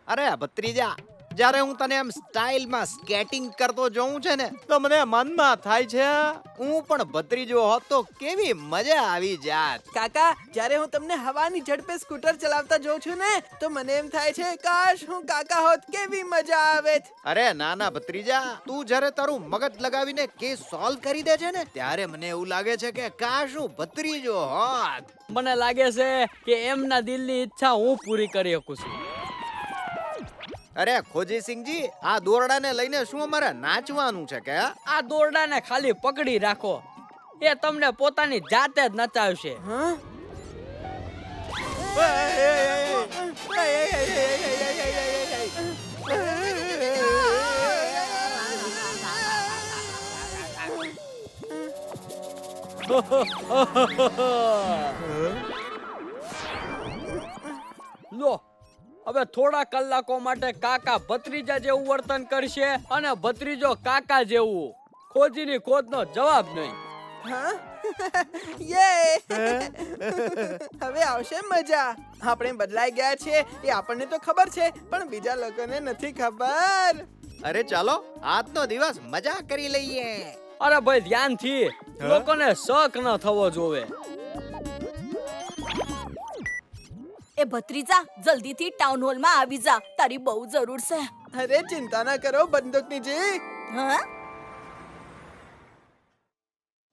અરે ભત્રીજા, જ્યારે હું તને આમ સ્ટાઇલમાં સ્કેટિંગ કરતો જોઉં છે ને તો મને મનમાં થાય છે હું પણ ભત્રીજો હોત તો કેવી મજા આવી જાત. કાકા, જ્યારે હું તમને હવાની ઝડપે સ્કૂટર ચલાવતા જોઉં છું ને તો મને એમ થાય છે કાશ હું કાકા હોત, કેવી મજા આવે. અરે નાના ભત્રીજા, તું જ્યારે તારું મગજ લગાવીને કેસ સોલ્વ કરી દે છે ને ત્યારે મને એવું લાગે છે કે કાશ હું ભત્રીજો હોત. મને લાગે છે કે એમના દિલની ઈચ્છા હું પૂરી કરી શકું છું. અરે ખોજીસિંહજી, આ દોરડાને લઈને શું અમારે નાચવાનું છે કે? આ દોરડાને ખાલી પકડી રાખો, એ તમને પોતાની જાતે જ નચાવશે. લો, હવે થોડા કલાકો માટે કાકા ભત્રીજા જેવું વર્તન કરશે અને ભત્રીજો કાકા જેવું. ખોજીની ખોજનો જવાબ નહીં. હવે આવશે મજા. આપણે બદલાઈ ગયા છે એ આપણને તો ખબર છે, પણ બીજા લોકોને નથી ખબર. અરે ચાલો આજનો દિવસ મજા કરી લઈએ. અરે ભાઈ ધ્યાનથી, લોકોને શક ન થવો જોવે. એ ભત્રીજા, જલ્દીથી ટાઉન હોલમાં આવી જા, તારી બહુ જરૂર છે. અરે ચિંતા ના કરો બંદૂકનીજી. હા,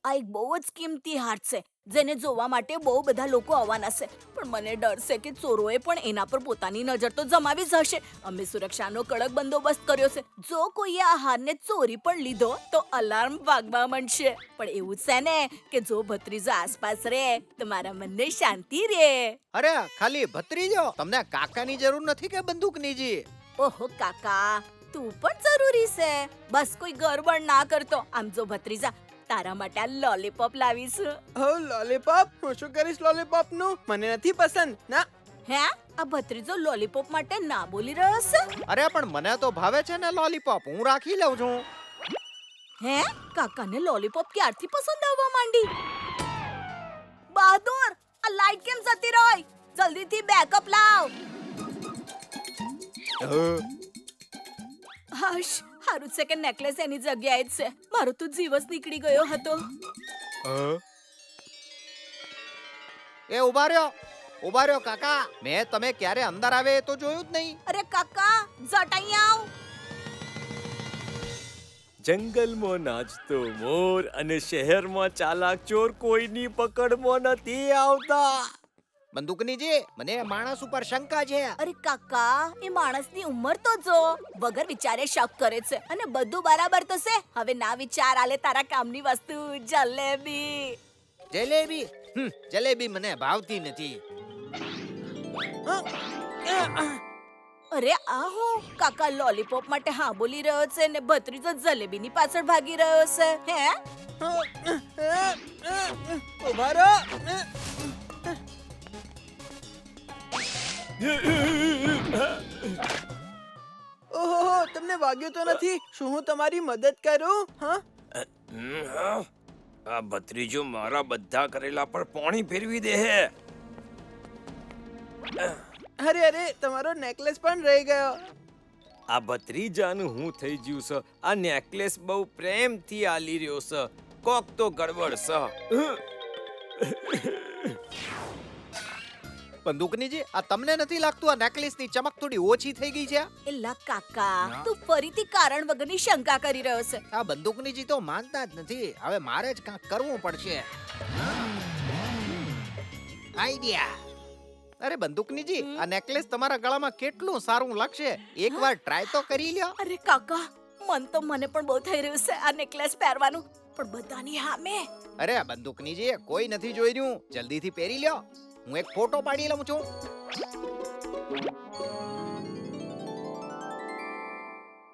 આ એક બહુ જ કિંમતી હાર છે જેને જોવા માટે બહુ બધા લોકો આવવાના છે, પણ મને ડર છે કે ચોરોએ પણ એના પર પોતાની નજર તો જમાવી જ હશે. અમે સુરક્ષાનો કડક બંદોબસ્ત કર્યો છે. જો કોઈએ આ હારને ચોરી પણ લીધો તો અલાર્મ વાગવા માંડશે. પણ એવું છે ને કે જો ભત્રીજો આસપાસ રહે તો મારા મનને શાંતિ રહે. અરે ખાલી ભત્રીજો, તમને કાકાની જરૂર નથી કે બંદૂકનીજી? ઓહો કાકા, તું પણ જરૂરી છે. બસ કોઈ ગરબડ ના કરતો. આમ જો ભત્રીજા, તારા માટે આ લોલીપોપ લાવીશ. ઓ લોલીપોપ? હું શું કરીશ લોલીપોપ નું? મને નથી પસંદ. ના. હે, આ ભત્રીજો લોલીપોપ માટે ના બોલી રહ્યો છે? અરે પણ મને તો ભાવે છે ને લોલીપોપ, હું રાખી લઉં છું. હે, કાકાને લોલીપોપ ક્યારથી પસંદ આવવા માંડી? બહાદુર, આ લાઈટ કેમ જતી રહી? જલ્દીથી બેકઅપ લાવ. હશ, હારું છે કે નેકલેસ એની જગ્યાએ જ છે. મારો તો જીવ જ નીકળી ગયો હતો. એ ઉભા રહ્યો કાકા, મેં તમે ક્યારે અંદર આવે એ તો જોયું જ નહીં. અરે કાકા, જટાઈ આવ. જંગલમાં નાચતો મોર અને શહેરમાં ચાલાક ચોર કોઈની પકડમાં નથી આવતા. બંદૂકનીજી, મને માણસ ઉપર શંકા છે. અરે કાકા, એ માણસની ઉંમર તો જો. વગર વિચારે શક કરે છે અને બધું બરાબર તો છે. હવે ના વિચાર આલે તારા કામની વસ્તુ જલેબી. જલેબી? જલેબી મને ભાવતી નથી. અરે આ હું, કાકા લોલીપોપ માટે હા બોલી રહ્યો છે ને ભત્રીજો જલેબીની પાછળ ભાગી રહ્યો છે. હે, ઉભા રહો. ઓહો, તમને વાગ્યું તો નથી? શું હું તમારી મદદ કરું? હા, આ ભત્રીજો મારા બધા કરેલા પર પાણી ફેરવી દે હે. અરે અરે, તમારો નેકલેસ પણ રહી ગયો. આ ભત્રીજાનું હું થઈ ગયું છે. આ નેકલેસ બહુ પ્રેમથી આલી રહ્યો છે. કોક તો ગડબડ છે. બંદૂકનીજી, આ તમને નથી લાગતું આ નેકલેસની ચમક થોડી ઓછી થઈ ગઈ છે? એલા કાકા, તું ફરીથી કારણ વગરની શંકા કરી રહ્યો છે. આ બંદૂકનીજી તો માનતા જ નથી. હવે મારે જ કાંઈક કરવું પડશે. આઈડિયા. અરે બંદૂકનીજી, આ નેકલેસ તમારા ગળામાં કેટલું સારું લાગશે. એકવાર ટ્રાય તો કરી લ્યો. અરે કાકા, મને પણ બહુ થઈ રહ્યું છે આ નેકલેસ પહેરવાનું, પણ બધાની સામે. અરે બંદૂકનીજી, કોઈ નથી જોઈ રહ્યું. જલ્દીથી પહેરી લ્યો. હું એક ફોટો પાડી લઉં છું.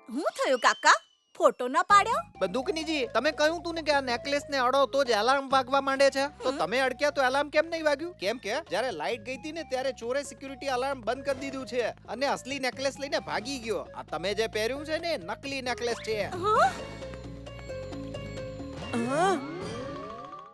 હું થયું કાકા? ફોટો ના પાડ્યો? બંદૂકનીજી, તમે કહ્યું તું ને કે આ નેકલેસ ને અડો તો જ એલાર્મ વાગવા માંડે છે. તો તમે અડક્યા તો એલાર્મ કેમ નહીં વાગ્યું? કેમ કે જ્યારે લાઈટ ગઈ હતી ને ત્યારે ચોરે સિક્યુરિટી અલાર્મ બંધ કરી દીધું છે અને અસલી નેકલેસ લઈને ભાગી ગયો. આ તમે જે પહેર્યું છે ને નકલી નેકલેસ છે.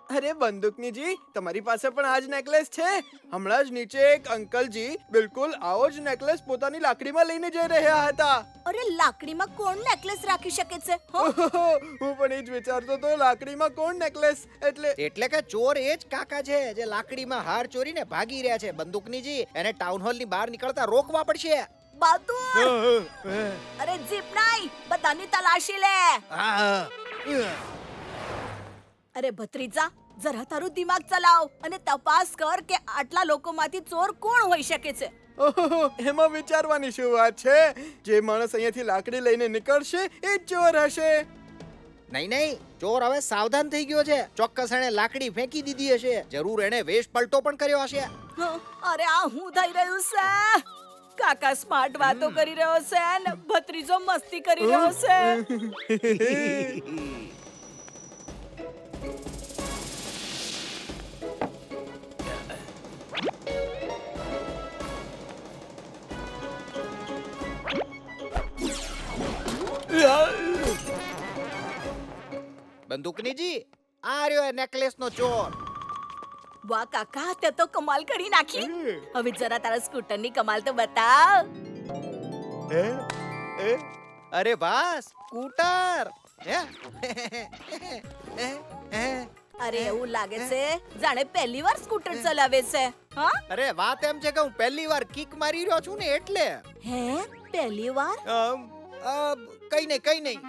અરે બંદૂકનીજી, તમારી પાસે પણ આ જ નેકલેસ છે? હમણાં જ નીચે એક અંકલજી બિલકુલ આવો જ નેકલેસ પોતાની લાકડીમાં લઈને જઈ રહ્યા હતા. અરે લાકડીમાં કોણ નેકલેસ રાખી શકે છે? હો? ઓહો, હું પણ એ જ વિચારતો તો, લાકડીમાં કોણ નેકલેસ? એટલે કે ચોર એ જ કાકા છે જે લાકડીમાં હાર ચોરીને ભાગી રહ્યા છે. બંદૂકનીજી, એને ટાઉન હોલ ની બહાર નીકળતા રોકવા પડશે. બહાદુર! અરે જીપ નહીં, બધાની તલાશી લે. અરે ભત્રીજા, જરા તારું દિમાગ ચલાવ અને તપાસ કર કે આટલા લોકોમાંથી ચોર કોણ હોઈ શકે છે. ઓહો, એમાં વિચારવાની શું વાત છે? જે માણસ અહીંયાથી લાકડી લઈને નીકળશે એ જ ચોર હશે. નહીં, ચોર હવે સાવધાન થઈ ગયો છે. ચોક્કસ એણે લાકડી ફેંકી દીધી હશે. જરૂર એણે વેશ પલટો પણ કર્યો હશે. અરે આ હું થઈ રહ્યું છે? કાકા સ્માર્ટ વાતો કરી રહ્યો છે ને ભત્રીજો મસ્તી કરી રહ્યો છે. બંદૂકનીજી, આ રહ્યો નેકલેસ નો ચોર. વાહ કાકા, તે તો કમાલ કરી નાખી. હવે જરા તારા સ્કૂટર ની કમાલ તો બતાવ. અરે વાહ, સ્કૂટર! અરે એવું લાગે છે જાણે પહેલી વાર સ્કૂટર ચલાવે છે. હા? અરે વાત એમ છે કે હું પહેલી વાર કિક મારી રહ્યો છું ને એટલે. હે, પહેલી વાર? કઈ નહીં.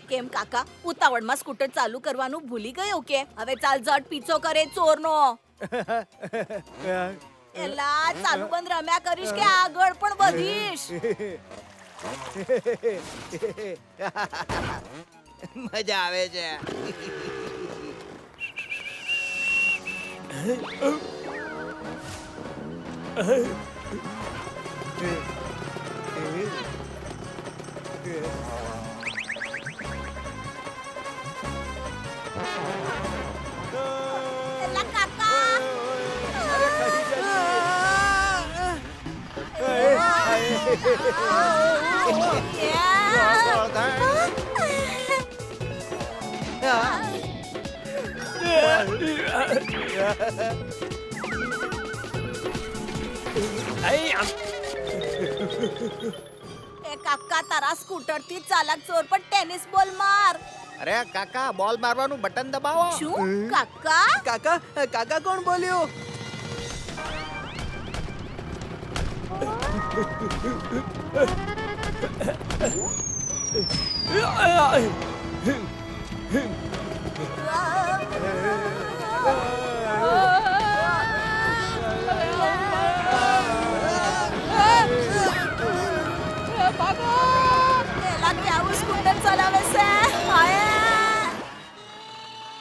કેમ કાકા, ઉતાવળમાં સ્કૂટર ચાલુ કરવાનું ભૂલી ગયો કે? હવે ચાલ ઝટ પીછો કરે ચોરનો. એલા ચાલુ બંધ રમ્યા કરીશ કે આગળ પણ વધીશ? મજા આવે છે. એલા કાકા! એ કાકા, તારા સ્કૂટર થી ચાલક ચોર પર ટેનિસ બોલ માર. અરે કાકા, બોલ મારવાનું બટન દબાવો. શું કાકા? કાકા કોણ બોલ્યું? એલા કે આવું સ્કૂટર ચલાવે છે? હાય!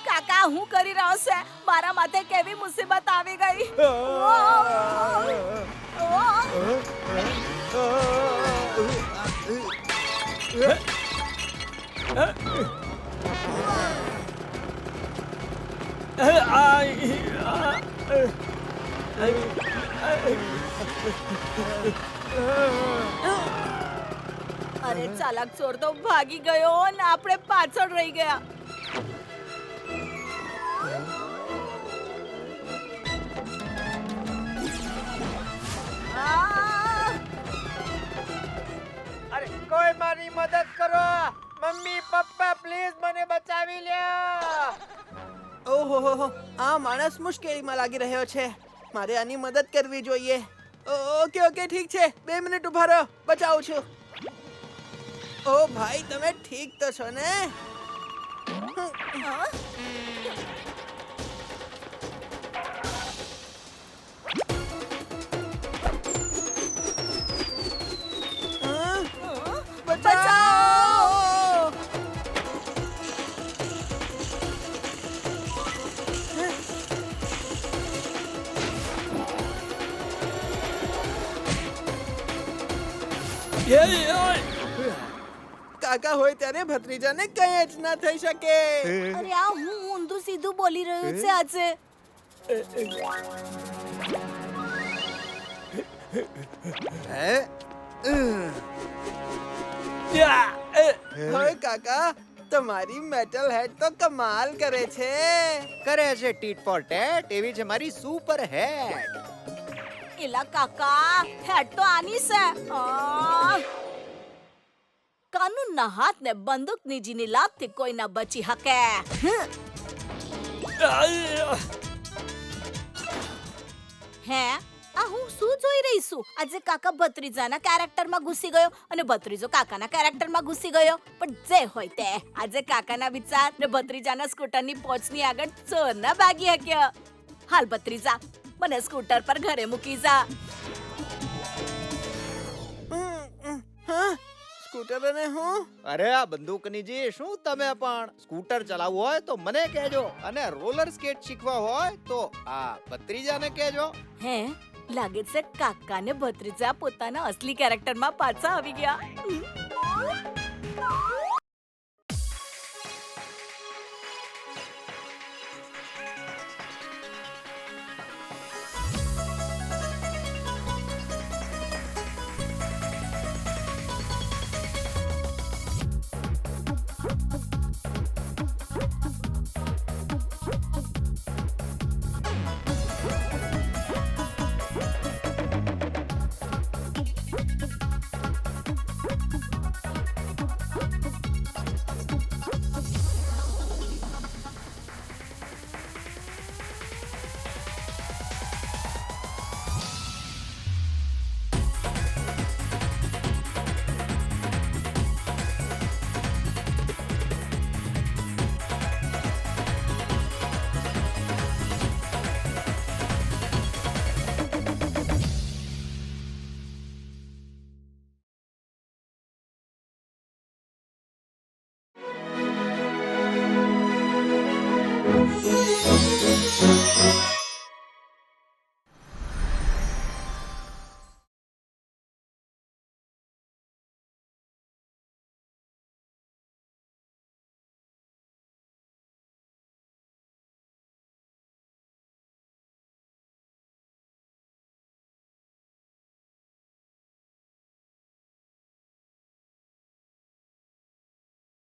કાકા, હું કરી રહ્યો છે? મારા માથે કેવી મુસીબત આવી ગઈ. અરે ચાલાક ચોર તો ભાગી ગયો ને આપણે પાછળ રહી ગયા. અરે કોઈ મારી મદદ કરો. મમ્મી પપ્પા પ્લીઝ મને બચાવી લ્યો. ઓહો, આ માણસ મુશ્કેલીમાં લાગી રહ્યો છે. મારે આની મદદ કરવી જોઈએ. ઓકે ઠીક છે, 2 મિનિટ ઉભા રહો, બચાવું છું. ઓ ભાઈ, તમે ઠીક તો છો ને? બચાઓ! કાકા હોય ત્યારે ભત્રીજાને કંઈ જ ના થઈ શકે. અરે આ હું ઊંધું સીધું બોલી રહ્યું છે આજે. હવે કાકા તમારી મેટલ હેડ તો કમાલ કરે છે. કરે છે ટીટ ફોર ટેટ, એવી છે મારી સુપર હેડ. એલા કાકા હેડ તો આની છે. કાનૂનના હાથને બંદૂકની જીની લાતથી કોઈ ના બચી શકે. હે આ હું શું જોઈ રહી છું? આજે કાકા ભત્રીજાના કેરેક્ટરમાં ઘૂસી ગયો અને ભત્રીજો કાકાના કેરેક્ટરમાં ઘૂસી ગયો. પણ જે હોય તે, આજે કાકાના વિચાર ને ભત્રીજાના સ્કૂટરની પોચની આગળ ચોરના ભાગી હક્યો. હાલ ભત્રીજા, મને સ્કૂટર પર ઘરે મૂકી જા. હા, સ્કૂટર અને હું અરે આ બંદૂકની જી, શું તમે પણ? સ્કૂટર ચલાવવું હોય તો મને કહેજો, અને રોલર સ્કેટ શીખવા હોય તો આ ભત્રીજાને કહેજો. હે લાગે છે કાકા ને ભત્રીજા પોતાના અસલી કેરેક્ટરમાં પાછા આવી ગયા.